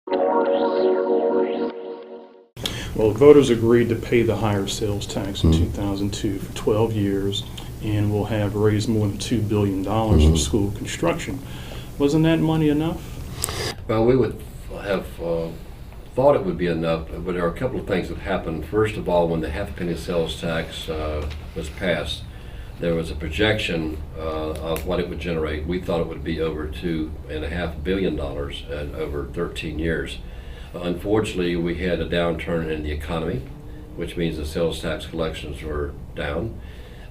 Well, voters agreed to pay the higher sales tax in 2002 for 12 years, and will have raised more than $2 billion for school construction. Wasn't that money enough? Well, we would have thought it would be enough, but there are a couple of things that happened. First of all, when the half penny sales tax was passed, there was a projection of what it would generate. We thought it would be over $2.5 billion over 13 years. Unfortunately, we had a downturn in the economy, which means the sales tax collections were down.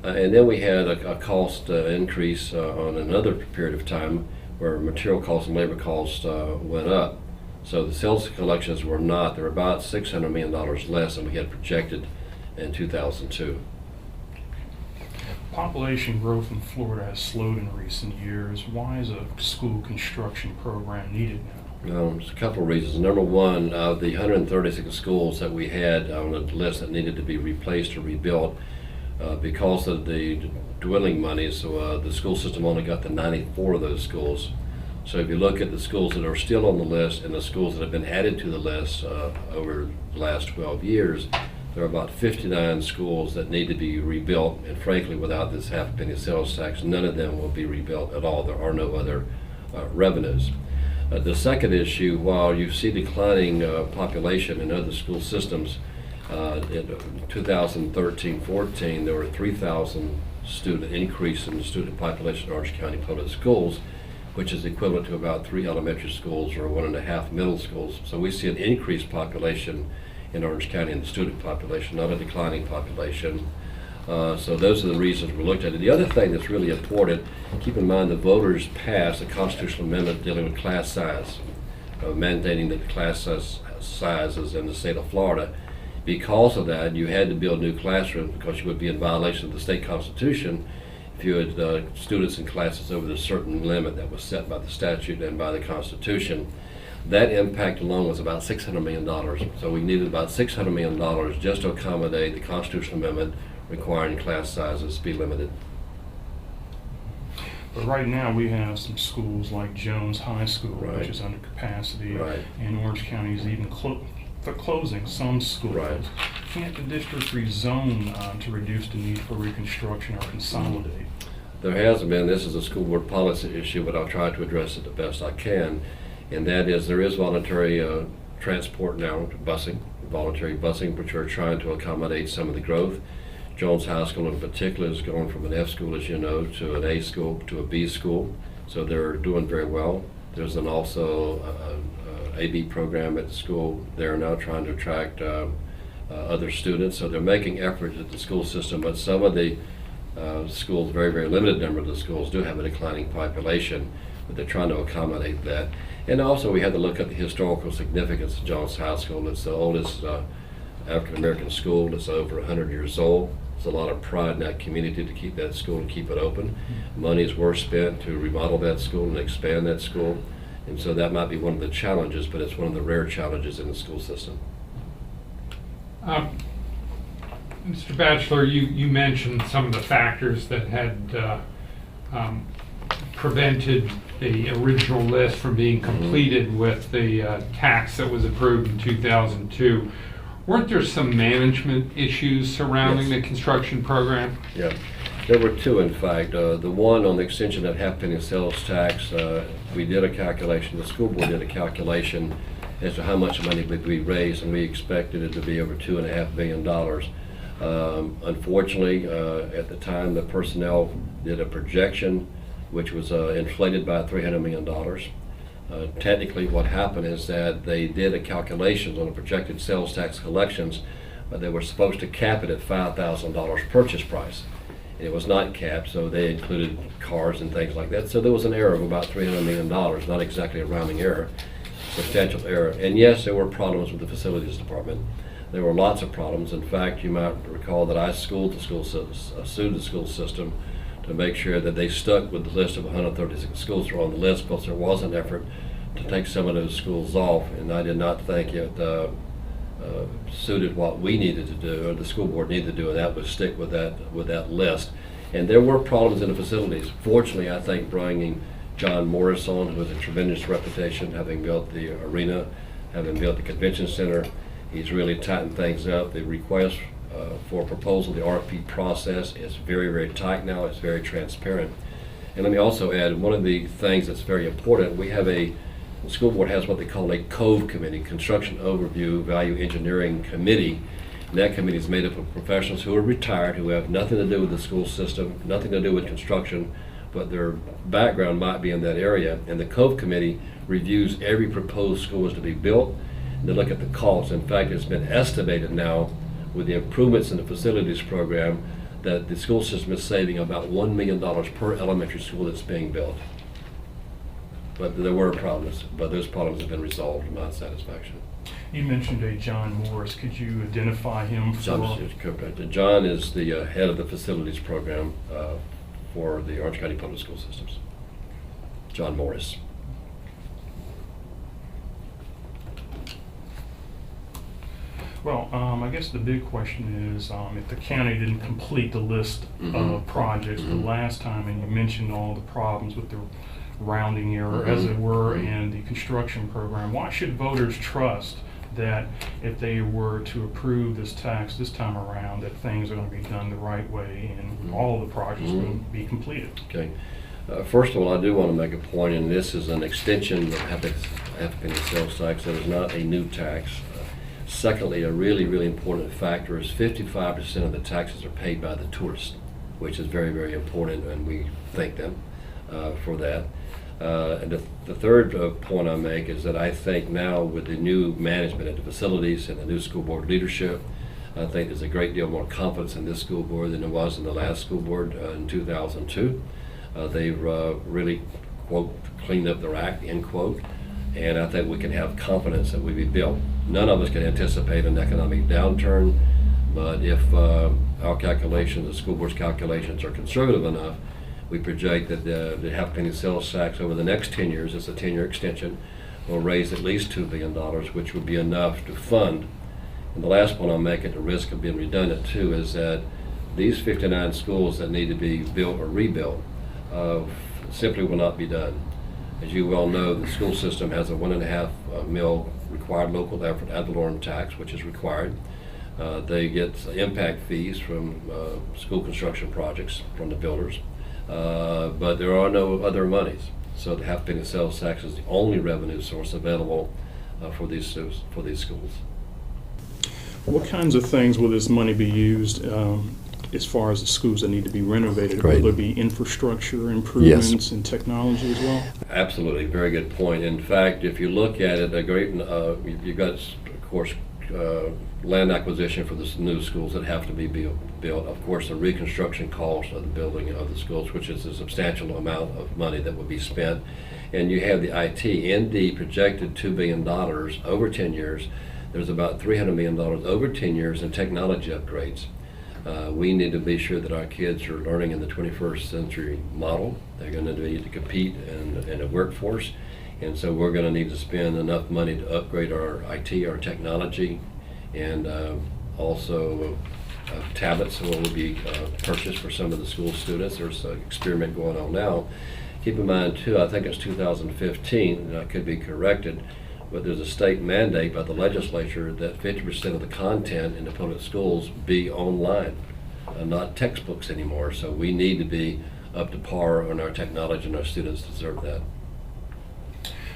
And then we had a cost increase on another period of time where material costs and labor costs went up. So the sales collections were not, they were about $600 million less than we had projected in 2002. Population growth in Florida has slowed in recent years. Why is a school construction program needed now? There's a couple of reasons. Number one, the 136 schools that we had on the list that needed to be replaced or rebuilt, because of the dwindling monies, so the school system only got to 94 of those schools. So if you look at the schools that are still on the list and the schools that have been added to the list over the last 12 years, there are about 59 schools that need to be rebuilt, and frankly, without this half penny sales tax, none of them will be rebuilt at all. There are no other revenues. The second issue, while you see declining population in other school systems, in 2013-14, there were 3,000 student increase in the student population in Orange County Public Schools, which is equivalent to about 3 elementary schools or 1.5 middle schools. So we see an increased population in Orange County in the student population, not a declining population. So those are the reasons we looked at it. The other thing that's really important, keep in mind the voters passed a constitutional amendment dealing with class size, mandating that the class sizes in the state of Florida. Because of that, you had to build new classrooms because you would be in violation of the state constitution if you had students in classes over a certain limit that was set by the statute and by the Constitution. That impact alone was about $600 million. So we needed about $600 million just to accommodate the constitutional amendment requiring class sizes to be limited. But right now we have some schools like Jones High School, Right. which is under capacity, Right. and Orange County is even closing some schools. Right. Can't the district rezone to reduce the need for reconstruction or consolidate? There has been, this is a school board policy issue, but I'll try to address it the best I can. And that is, there is voluntary transport now, voluntary busing, which are trying to accommodate some of the growth. Jones High School in particular is going from an F school, as you know, to an A school, to a B school. So they're doing very well. There's also an AB program at the school. They're now trying to attract other students. So they're making efforts at the school system, but some of the schools, very, very limited number of the schools do have a declining population, but they're trying to accommodate that. And also we have to look at the historical significance of Jones High School. It's the oldest African American school. It's over 100 years old. There's a lot of pride in that community to keep that school and keep it open. Monies were spent to remodel that school and expand that school. And so that might be one of the challenges, but it's one of the rare challenges in the school system. Mr. Batchelor, you mentioned some of the factors that had prevented the original list from being completed with the tax that was approved in 2002. Weren't there some management issues surrounding Yes. the construction program? Yeah, there were two, in fact. The one on the extension of half penny sales tax, we did a calculation, the school board did a calculation as to how much money would be raised, and we expected it to be over $2.5 billion. Unfortunately, at the time, the personnel did a projection which was inflated by $300 million. Technically, what happened is that they did a calculation on the projected sales tax collections, but they were supposed to cap it at $5,000 purchase price. It was not capped, so they included cars and things like that. So there was an error of about $300 million, not exactly a rounding error, substantial error. And yes, there were problems with the facilities department. There were lots of problems. In fact, you might recall that I sued the school system to make sure that they stuck with the list of 136 schools that were on the list, because there was an effort to take some of those schools off, and I did not think it suited what we needed to do, or the school board needed to do, and that was stick with that list. And there were problems in the facilities. Fortunately, I think bringing John Morris on, who has a tremendous reputation, having built the arena, having built the convention center. He's really tightened things up. The request for proposal, the RFP process is very, very tight now. It's very transparent. And let me also add, one of the things that's very important, the school board has what they call a COVE committee, Construction Overview Value Engineering Committee. And that committee is made up of professionals who are retired, who have nothing to do with the school system, nothing to do with construction, but their background might be in that area. And the COVE committee reviews every proposed school is to be built, and they look at the costs. In fact, it's been estimated now with the improvements in the facilities program that the school system is saving about $1 million per elementary school that's being built. But there were problems, but those problems have been resolved to my satisfaction. You mentioned a John Morris. Could you identify him for? John is the head of the facilities program for the Orange County Public School Systems. John Morris. Well, I guess the big question is if the county didn't complete the list of projects the last time, and you mentioned all the problems with the rounding error, as it were, and the construction program, why should voters trust that if they were to approve this tax this time around, that things are going to be done the right way and all of the projects will be completed? Okay. First of all, I do want to make a point, and this is an extension of half-penny sales tax. It is not a new tax. Secondly, a really, really important factor is 55% of the taxes are paid by the tourists, which is very, very important, and we thank them for that. And the third point I make is that I think now with the new management at the facilities and the new school board leadership, I think there's a great deal more confidence in this school board than there was in the last school board in 2002. They've really, quote, cleaned up their act, end quote, and I think we can have confidence that we'll be built. None of us can anticipate an economic downturn, but if our calculations, the school board's calculations, are conservative enough, we project that the half-penny sales tax over the next 10 years, it's a 10-year extension, will raise at least $2 billion, which would be enough to fund. And the last point I'll make, at the risk of being redundant too, is that these 59 schools that need to be built or rebuilt simply will not be done. As you well know, the school system has a $1.5 mil required local effort ad valorem tax, which is required. They get impact fees from school construction projects from the builders, but there are no other monies. So the half-penny sales tax is the only revenue source available for these schools. What kinds of things will this money be used as far as the schools that need to be renovated? Right. Will there be infrastructure improvements and technology as well? Absolutely, very good point. In fact, if you look at it, you've got, of course, land acquisition for the new schools that have to be built. Of course, the reconstruction cost of the building of the schools, which is a substantial amount of money that will be spent. And you have the IT. ND projected $2 billion over 10 years. There's about $300 million over 10 years in technology upgrades. We need to be sure that our kids are learning in the 21st century model. They're going to need to compete in a workforce, and so we're going to need to spend enough money to upgrade our IT, our technology, and also tablets will be purchased for some of the school students. There's an experiment going on now. Keep in mind too, I think it's 2015, and I could be corrected, but there's a state mandate by the legislature that 50% of the content in the public schools be online, not textbooks anymore. So we need to be up to par on our technology, and our students deserve that.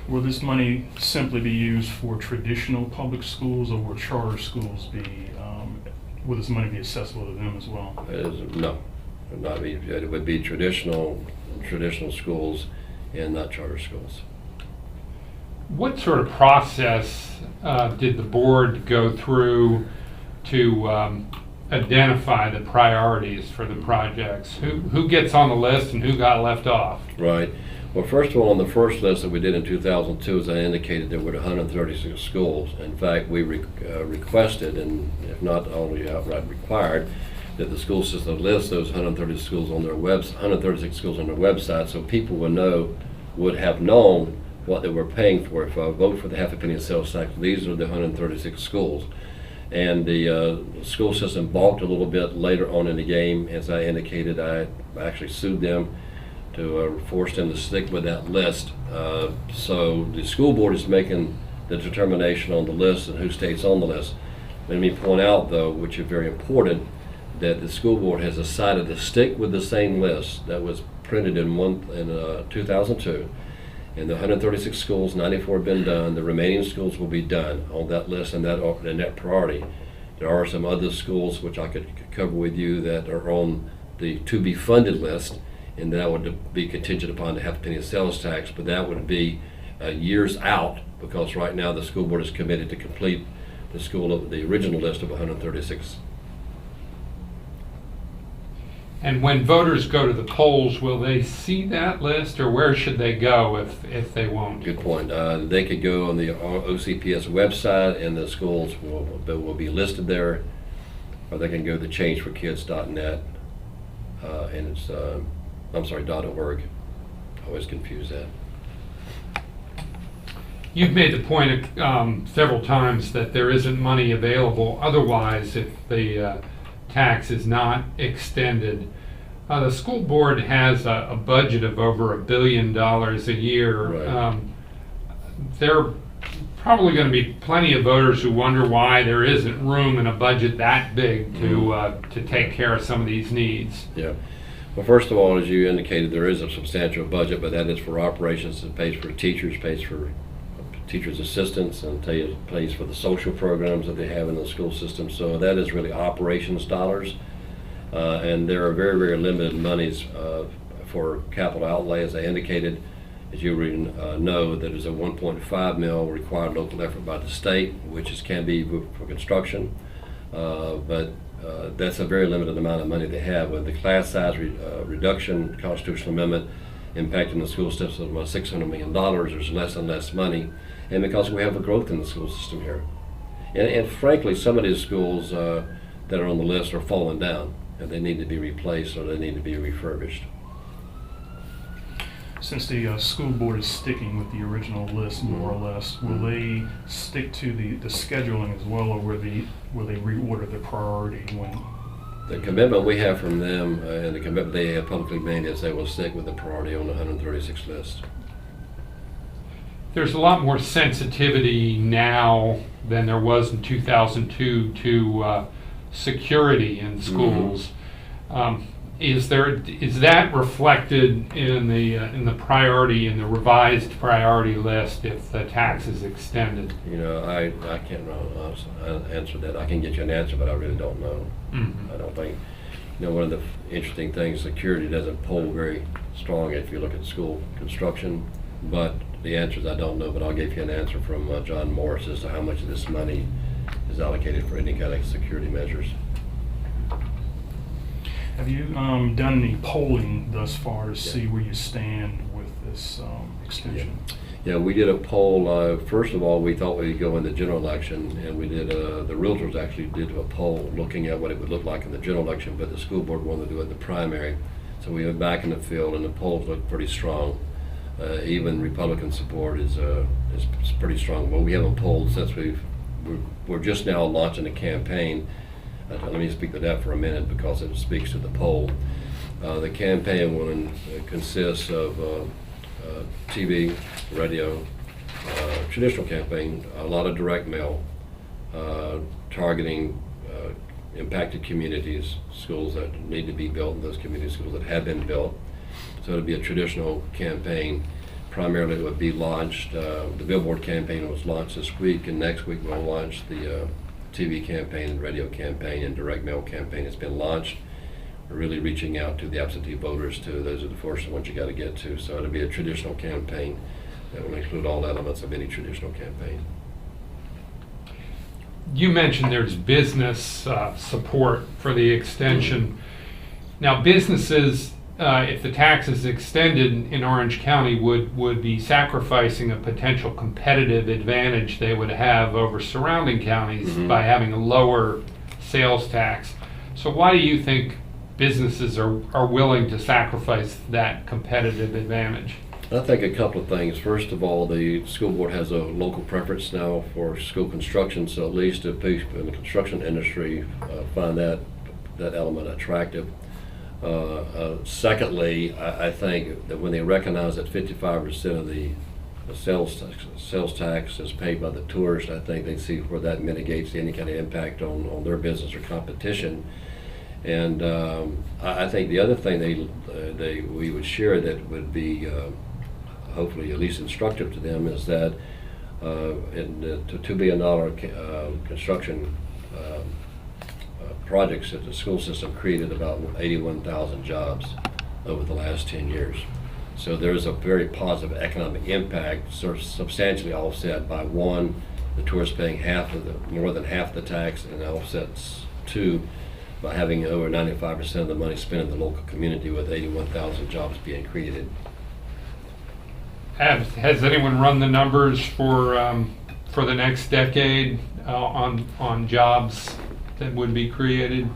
Will this money simply be used for traditional public schools, or will charter schools be, will this money be accessible to them as well? No, it would be traditional schools and not charter schools. What sort of process did the board go through to identify the priorities for the projects? Who gets on the list and who got left off? Right. Well, first of all, on the first list that we did in 2002, as I indicated, there were 136 schools. In fact, we requested, and if not only outright required, that the school system list those 136 schools on their website, so people would have known what they were paying for. If I vote for the half-a-penny sales tax, these are the 136 schools. And the school system balked a little bit later on in the game. As I indicated, I actually sued them to force them to stick with that list. So the school board is making the determination on the list and who stays on the list. Let me point out, though, which is very important, that the school board has decided to stick with the same list that was printed in 2002. In the 136 schools, 94 have been done. The remaining schools will be done on that list and that priority. There are some other schools which I could cover with you that are on the to be funded list, and that would be contingent upon the half a penny of sales tax, but that would be years out, because right now the school board is committed to complete the original list of 136. And when voters go to the polls, will they see that list, or where should they go if they won't? Good point. They could go on the OCPS website, and the schools will be listed there, or they can go to changeforkids.net, and it's .org. I always confuse that. You've made the point several times that there isn't money available otherwise if the tax is not extended. The school board has a budget of over $1 billion a year. Right. There are probably going to be plenty of voters who wonder why there isn't room in a budget that big to take care of some of these needs. Yeah. Well, first of all, as you indicated, there is a substantial budget, but that is for operations. It pays for teachers, pays for teachers' assistants, and pays for the social programs that they have in the school system. So that is really operations dollars. And there are very, very limited monies for capital outlay. As I indicated, as you know, that is a 1.5 mil required local effort by the state, which can be for construction. But that's a very limited amount of money they have. With the class size reduction constitutional amendment impacting the school system of about $600 million, there's less and less money. And because we have a growth in the school system here. And frankly, some of these schools that are on the list are falling down, and they need to be replaced or they need to be refurbished. Since the school board is sticking with the original list, more or less, will they stick to the scheduling as well, or will they reorder the priority when? The commitment we have from them and the commitment they have publicly made is they will stick with the priority on the 136 list. There's a lot more sensitivity now than there was in 2002 to security in schools. Is that reflected in the priority, in the revised priority list if the tax is extended? You know, I can't answer that. I can get you an answer, but I really don't know. I don't think. You know, one of the interesting things, security doesn't poll very strong if you look at school construction, but the answer is I don't know, but I'll give you an answer from John Morris as to how much of this money is allocated for any kind of security measures. Have you done any polling thus far to see where you stand with this extension? Yeah, we did a poll. First of all, we thought we'd go in the general election, and we did. The realtors actually did a poll looking at what it would look like in the general election, but the school board wanted to do it in the primary. So we went back in the field, and the polls looked pretty strong. Even Republican support is pretty strong. Well, we haven't polled since we're just now launching a campaign. Let me speak to that for a minute because it speaks to the poll. The campaign will consist of TV, radio, traditional campaign, a lot of direct mail, targeting impacted communities, schools that need to be built in those communities, schools that have been built. So it'll be a traditional campaign. Primarily it would be launched, the billboard campaign was launched this week, and next week we'll launch the TV campaign and radio campaign and direct mail campaign has been launched. We're really reaching out to the absentee voters too. Those are the first ones you got to get to. So it'll be a traditional campaign that will include all elements of any traditional campaign. You mentioned there's business support for the extension. Now businesses, if the tax is extended in Orange County, would be sacrificing a potential competitive advantage they would have over surrounding counties by having a lower sales tax. So why do you think businesses are willing to sacrifice that competitive advantage? I think a couple of things. First of all, the school board has a local preference now for school construction, so at least if people in the construction industry find that element attractive. Secondly, I think that when they recognize that 55% of the the sales tax is paid by the tourist. I think they see where that mitigates any kind of impact on their business or competition. And I think the other thing we would share that would be hopefully at least instructive to them is that in the $2 billion construction projects that the school system created about 81,000 jobs over the last 10 years. So there's a very positive economic impact, sort of substantially offset by one, the tourists paying more than half the tax, and offsets two, by having over 95% of the money spent in the local community with 81,000 jobs being created. Has anyone run the numbers for the next decade on jobs that would be created?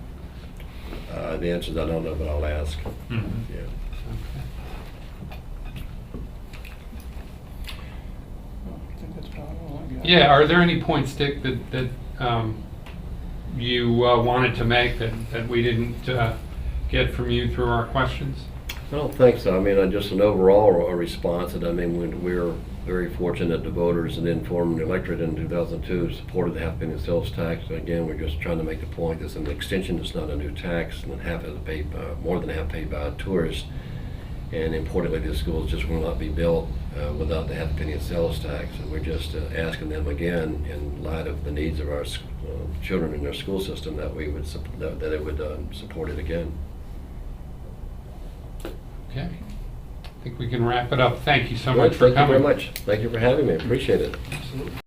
The answer is I don't know, but I'll ask. Mm-hmm. Yeah. I think that's about all I got. Yeah, are there any points, Dick, that you wanted to make that we didn't get from you through our questions? I don't think so. I mean, just an overall response. And I mean, we're very fortunate the voters and informed electorate in 2002 supported the half-penny sales tax. And again, we're just trying to make the point that it's an extension. It's not a new tax, and half is paid more than half paid by tourists. And importantly, the schools just will not be built without the half-penny sales tax. And we're just asking them again, in light of the needs of our children in their school system, that we would that they would support it again. Okay. I think we can wrap it up. Thank you so Well, much for thank you coming. very much. Thank you for having me. Appreciate it. Absolutely.